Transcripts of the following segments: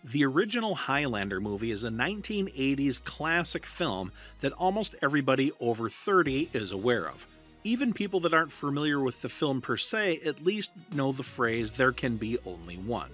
The original Highlander movie is a 1980s classic film that almost everybody over 30 is aware of. Even people that aren't familiar with the film per se at least know the phrase, "there can be only one."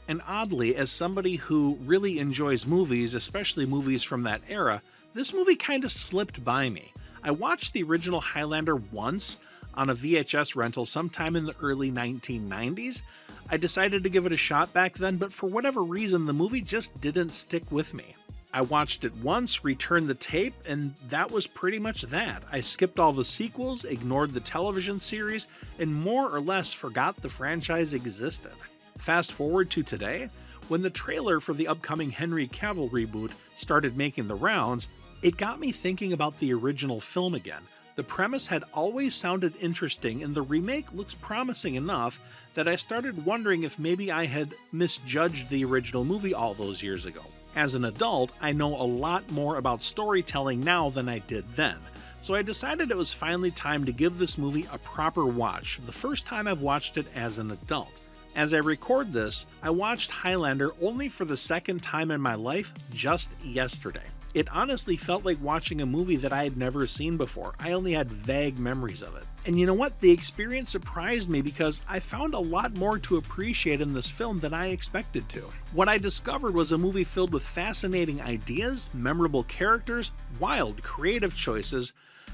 And oddly, as somebody who really enjoys movies, especially movies from that era, this movie kind of slipped by me. I watched the original Highlander once on a VHS rental sometime in the early 1990s. I decided to give it a shot back then, but for whatever reason, the movie just didn't stick with me. I watched it once, returned the tape, and that was pretty much that. I skipped all the sequels, ignored the television series, and more or less forgot the franchise existed. Fast forward to today, when the trailer for the upcoming Henry Cavill reboot started making the rounds, it got me thinking about the original film again. The premise had always sounded interesting, and the remake looks promising enough that I started wondering if maybe I had misjudged the original movie all those years ago. As an adult, I know a lot more about storytelling now than I did then, so I decided it was finally time to give this movie a proper watch, the first time I've watched it as an adult. As I record this, I watched Highlander only for the second time in my life just yesterday. It honestly felt like watching a movie that I had never seen before. I only had vague memories of it. And you know what? The experience surprised me because I found a lot more to appreciate in this film than I expected to. What I discovered was a movie filled with fascinating ideas, memorable characters, wild creative choices,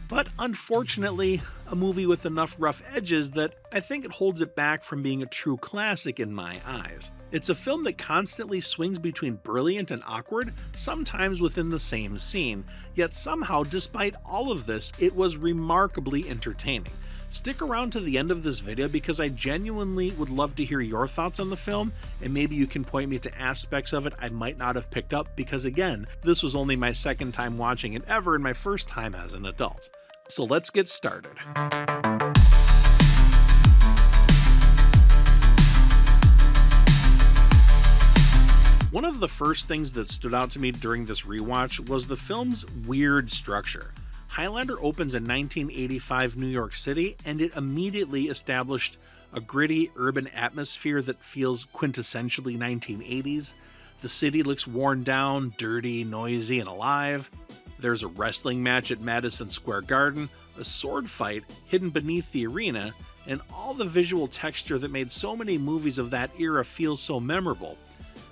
but unfortunately, a movie with enough rough edges that I think it holds it back from being a true classic in my eyes. It's a film that constantly swings between brilliant and awkward, sometimes within the same scene, yet somehow, despite all of this, it was remarkably entertaining. Stick around to the end of this video because I genuinely would love to hear your thoughts on the film, and maybe you can point me to aspects of it I might not have picked up because again, this was only my second time watching it ever and my first time as an adult. So let's get started. One of the first things that stood out to me during this rewatch was the film's weird structure. Highlander opens in 1985 New York City, and it immediately established a gritty urban atmosphere that feels quintessentially 1980s. The city looks worn down, dirty, noisy, and alive. There's a wrestling match at Madison Square Garden, a sword fight hidden beneath the arena, and all the visual texture that made so many movies of that era feel so memorable.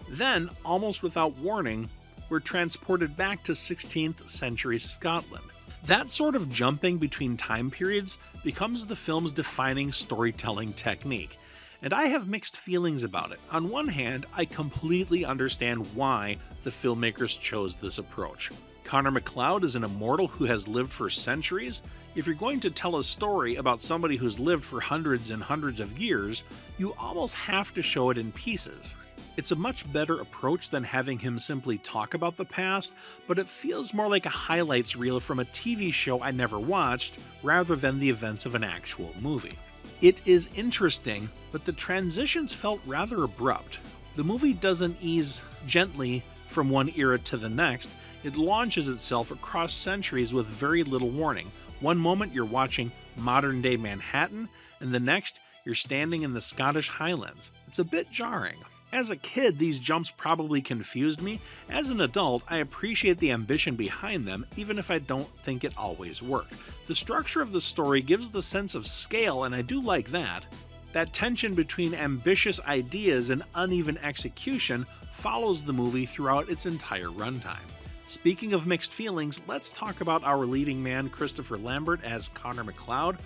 Then, almost without warning, we're transported back to 16th century Scotland. That sort of jumping between time periods becomes the film's defining storytelling technique, and I have mixed feelings about it. On one hand, I completely understand why the filmmakers chose this approach. Connor MacLeod is an immortal who has lived for centuries. If you're going to tell a story about somebody who's lived for hundreds and hundreds of years, you almost have to show it in pieces. It's a much better approach than having him simply talk about the past, but it feels more like a highlights reel from a TV show I never watched, rather than the events of an actual movie. It is interesting, but the transitions felt rather abrupt. The movie doesn't ease gently from one era to the next. It launches itself across centuries with very little warning. One moment you're watching modern-day Manhattan, and the next you're standing in the Scottish Highlands. It's a bit jarring. As a kid, these jumps probably confused me. As an adult, I appreciate the ambition behind them, even if I don't think it always worked. The structure of the story gives the sense of scale, and I do like that. That tension between ambitious ideas and uneven execution follows the movie throughout its entire runtime. Speaking of mixed feelings, let's talk about our leading man, Christopher Lambert, as Connor MacLeod.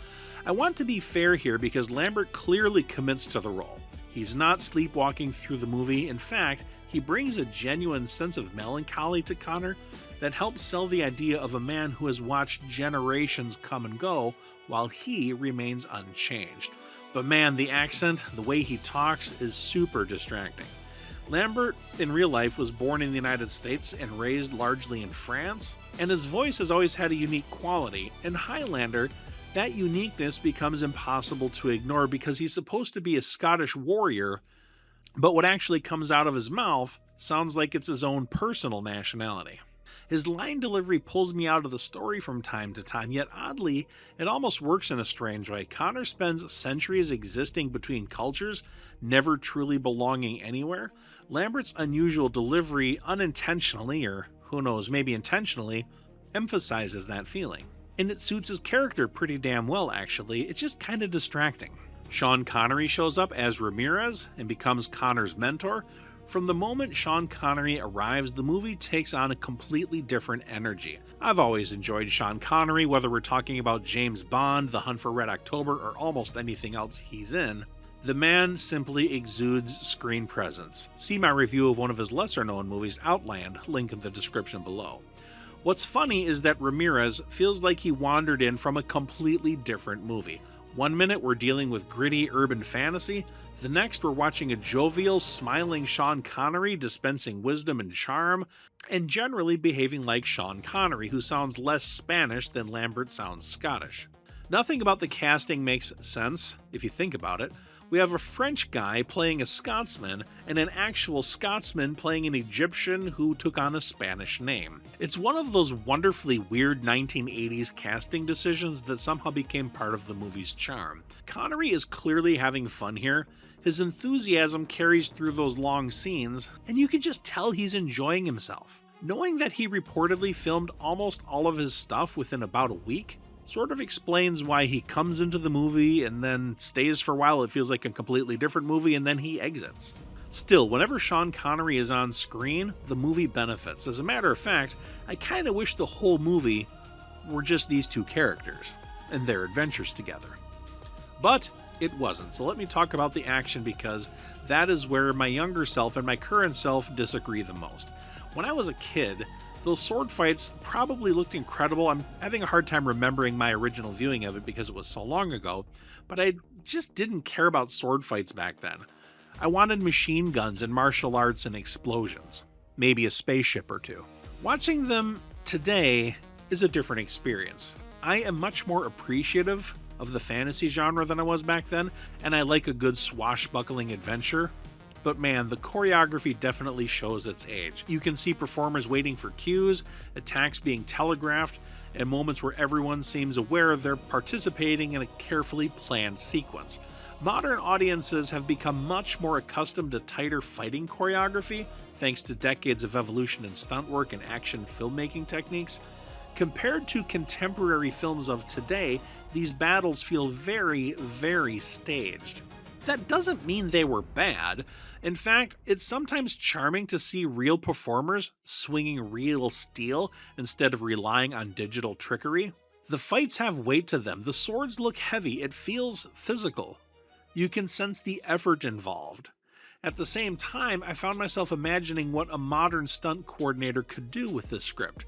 I want to be fair here because Lambert clearly commits to the role. He's not sleepwalking through the movie. In fact, he brings a genuine sense of melancholy to Connor that helps sell the idea of a man who has watched generations come and go while he remains unchanged. But man, the accent, the way he talks is super distracting. Lambert, in real life, was born in the United States and raised largely in France, and his voice has always had a unique quality. In Highlander, that uniqueness becomes impossible to ignore because he's supposed to be a Scottish warrior, but what actually comes out of his mouth sounds like it's his own personal nationality. His line delivery pulls me out of the story from time to time, yet oddly, it almost works in a strange way. Connor spends centuries existing between cultures, never truly belonging anywhere. Lambert's unusual delivery unintentionally, or who knows, maybe intentionally, emphasizes that feeling. And it suits his character pretty damn well, actually. It's just kind of distracting. Sean Connery shows up as Ramirez and becomes Connor's mentor. From the moment Sean Connery arrives, the movie takes on a completely different energy. I've always enjoyed Sean Connery, whether we're talking about James Bond, The Hunt for Red October, or almost anything else he's in. The man simply exudes screen presence. See my review of one of his lesser-known movies, Outland, link in the description below. What's funny is that Ramirez feels like he wandered in from a completely different movie. One minute we're dealing with gritty urban fantasy, the next we're watching a jovial, smiling Sean Connery dispensing wisdom and charm, and generally behaving like Sean Connery, who sounds less Spanish than Lambert sounds Scottish. Nothing about the casting makes sense, if you think about it. We have a French guy playing a Scotsman, and an actual Scotsman playing an Egyptian who took on a Spanish name. It's one of those wonderfully weird 1980s casting decisions that somehow became part of the movie's charm. Connery is clearly having fun here. His enthusiasm carries through those long scenes, and you can just tell he's enjoying himself. Knowing that he reportedly filmed almost all of his stuff within about a week, sort of explains why he comes into the movie and then stays for a while. It feels like a completely different movie, and then he exits. Still, whenever Sean Connery is on screen, the movie benefits. As a matter of fact, I kind of wish the whole movie were just these two characters and their adventures together. But it wasn't, so let me talk about the action, because that is where my younger self and my current self disagree the most. When I was a kid, those sword fights probably looked incredible. I'm having a hard time remembering my original viewing of it because it was so long ago, but I just didn't care about sword fights back then. I wanted machine guns and martial arts and explosions. Maybe a spaceship or two. Watching them today is a different experience. I am much more appreciative of the fantasy genre than I was back then, and I like a good swashbuckling adventure. But man, the choreography definitely shows its age. You can see performers waiting for cues, attacks being telegraphed, and moments where everyone seems aware they're participating in a carefully planned sequence. Modern audiences have become much more accustomed to tighter fighting choreography, thanks to decades of evolution in stunt work and action filmmaking techniques. Compared to contemporary films of today, these battles feel very, very staged. That doesn't mean they were bad. In fact, it's sometimes charming to see real performers swinging real steel instead of relying on digital trickery. The fights have weight to them, the swords look heavy, it feels physical. You can sense the effort involved. At the same time, I found myself imagining what a modern stunt coordinator could do with this script.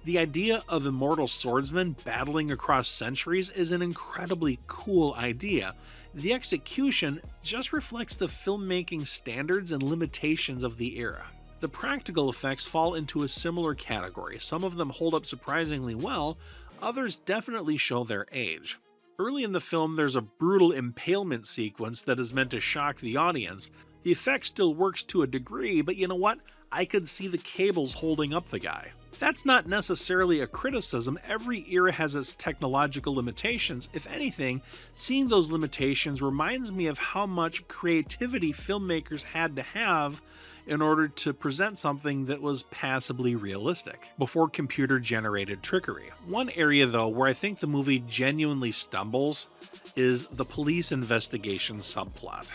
The idea of immortal swordsmen battling across centuries is an incredibly cool idea. The execution just reflects the filmmaking standards and limitations of the era. The practical effects fall into a similar category. Some of them hold up surprisingly well, others definitely show their age. Early in the film, there's a brutal impalement sequence that is meant to shock the audience. The effect still works to a degree, but you know what? I could see the cables holding up the guy. That's not necessarily a criticism. Every era has its technological limitations. If anything, seeing those limitations reminds me of how much creativity filmmakers had to have in order to present something that was passably realistic, before computer-generated trickery. One area, though, where I think the movie genuinely stumbles is the police investigation subplot.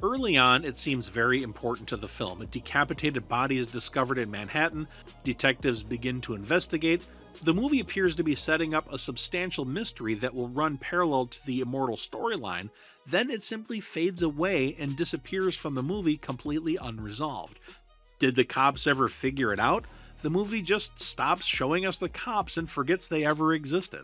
Early on, it seems very important to the film. A decapitated body is discovered in Manhattan, detectives begin to investigate. The movie appears to be setting up a substantial mystery that will run parallel to the immortal storyline, then it simply fades away and disappears from the movie completely unresolved. Did the cops ever figure it out? The movie just stops showing us the cops and forgets they ever existed.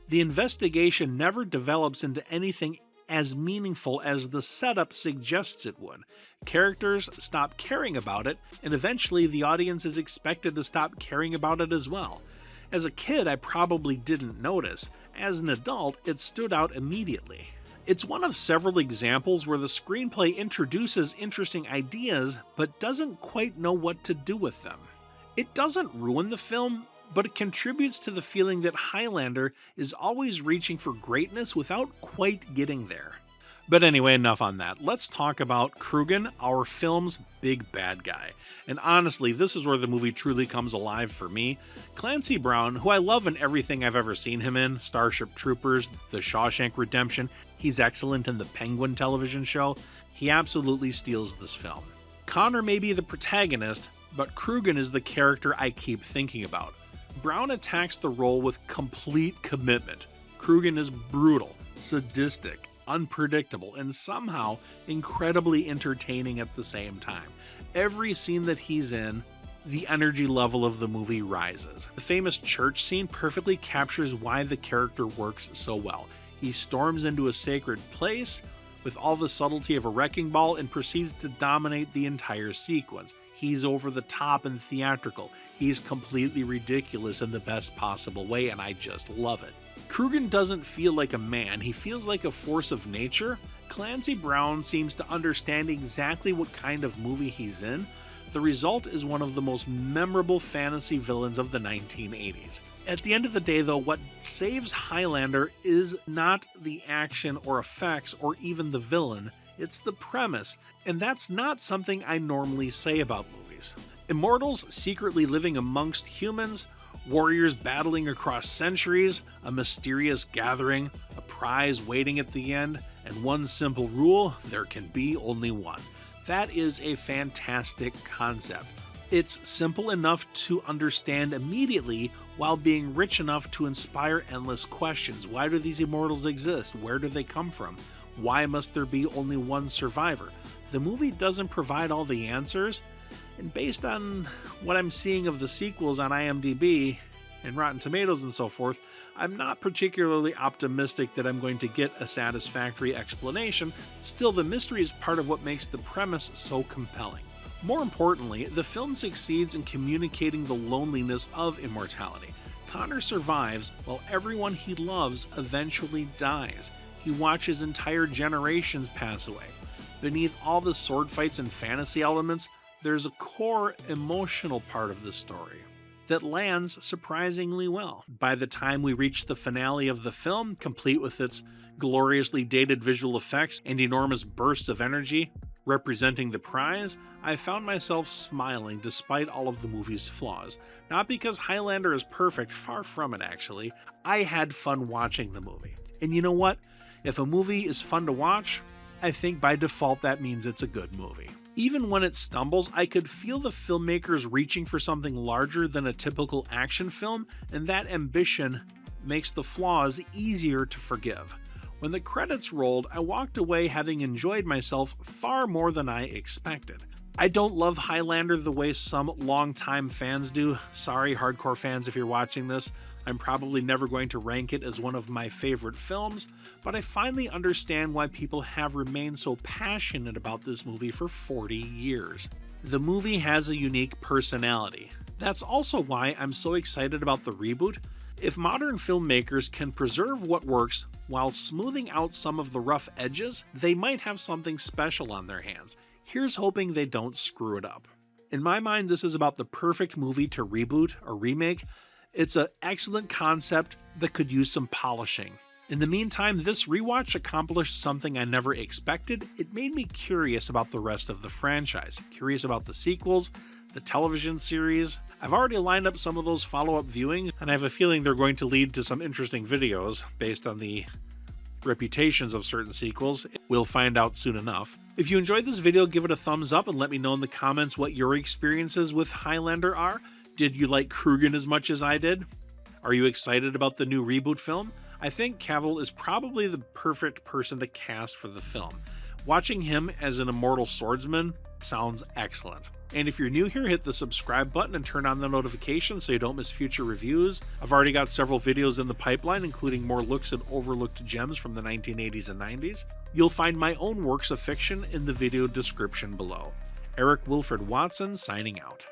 The investigation never develops into anything as meaningful as the setup suggests it would. Characters stop caring about it, and eventually the audience is expected to stop caring about it as well. As a kid, I probably didn't notice. As an adult, it stood out immediately. It's one of several examples where the screenplay introduces interesting ideas, but doesn't quite know what to do with them. It doesn't ruin the film, but it contributes to the feeling that Highlander is always reaching for greatness without quite getting there. But anyway, enough on that. Let's talk about Crugen, our film's big bad guy. And honestly, this is where the movie truly comes alive for me. Clancy Brown, who I love in everything I've ever seen him in, Starship Troopers, The Shawshank Redemption, he's excellent in the Penguin television show, he absolutely steals this film. Connor may be the protagonist, but Crugen is the character I keep thinking about. Brown attacks the role with complete commitment. Crugen is brutal, sadistic, unpredictable, and somehow incredibly entertaining at the same time. Every scene that he's in, the energy level of the movie rises. The famous church scene perfectly captures why the character works so well. He storms into a sacred place with all the subtlety of a wrecking ball and proceeds to dominate the entire sequence. He's over the top and theatrical. He's completely ridiculous in the best possible way, and I just love it. Crugen doesn't feel like a man, he feels like a force of nature. Clancy Brown seems to understand exactly what kind of movie he's in. The result is one of the most memorable fantasy villains of the 1980s. At the end of the day, though, what saves Highlander is not the action or effects or even the villain, it's the premise, and that's not something I normally say about movies. Immortals secretly living amongst humans, warriors battling across centuries, a mysterious gathering, a prize waiting at the end, and one simple rule: there can be only one. That is a fantastic concept. It's simple enough to understand immediately while being rich enough to inspire endless questions. Why do these immortals exist? Where do they come from? Why must there be only one survivor? The movie doesn't provide all the answers, and based on what I'm seeing of the sequels on IMDb and Rotten Tomatoes and so forth, I'm not particularly optimistic that I'm going to get a satisfactory explanation. Still, the mystery is part of what makes the premise so compelling. More importantly, the film succeeds in communicating the loneliness of immortality. Connor survives while everyone he loves eventually dies. He watches entire generations pass away. Beneath all the sword fights and fantasy elements, there's a core emotional part of the story that lands surprisingly well. By the time we reach the finale of the film, complete with its gloriously dated visual effects and enormous bursts of energy representing the prize, I found myself smiling despite all of the movie's flaws. Not because Highlander is perfect, far from it actually. I had fun watching the movie. And you know what? If a movie is fun to watch, I think by default that means it's a good movie. Even when it stumbles, I could feel the filmmakers reaching for something larger than a typical action film, and that ambition makes the flaws easier to forgive. When the credits rolled, I walked away having enjoyed myself far more than I expected. I don't love Highlander the way some longtime fans do. Sorry, hardcore fans, if you're watching this. I'm probably never going to rank it as one of my favorite films, but I finally understand why people have remained so passionate about this movie for 40 years. The movie has a unique personality. That's also why I'm so excited about the reboot. If modern filmmakers can preserve what works while smoothing out some of the rough edges, they might have something special on their hands. Here's hoping they don't screw it up. In my mind, this is about the perfect movie to reboot or remake. It's an excellent concept that could use some polishing. In the meantime, this rewatch accomplished something I never expected. It made me curious about the rest of the franchise, curious about the sequels, the television series. I've already lined up some of those follow-up viewings, and I have a feeling they're going to lead to some interesting videos based on the reputations of certain sequels. We'll find out soon enough. If you enjoyed this video, give it a thumbs up and let me know in the comments what your experiences with Highlander are. Did you like Crugen as much as I did? Are you excited about the new reboot film? I think Cavill is probably the perfect person to cast for the film. Watching him as an immortal swordsman sounds excellent. And if you're new here, hit the subscribe button and turn on the notifications so you don't miss future reviews. I've already got several videos in the pipeline, including more looks at overlooked gems from the 1980s and 90s. You'll find my own works of fiction in the video description below. Eric Wilfred Watson signing out.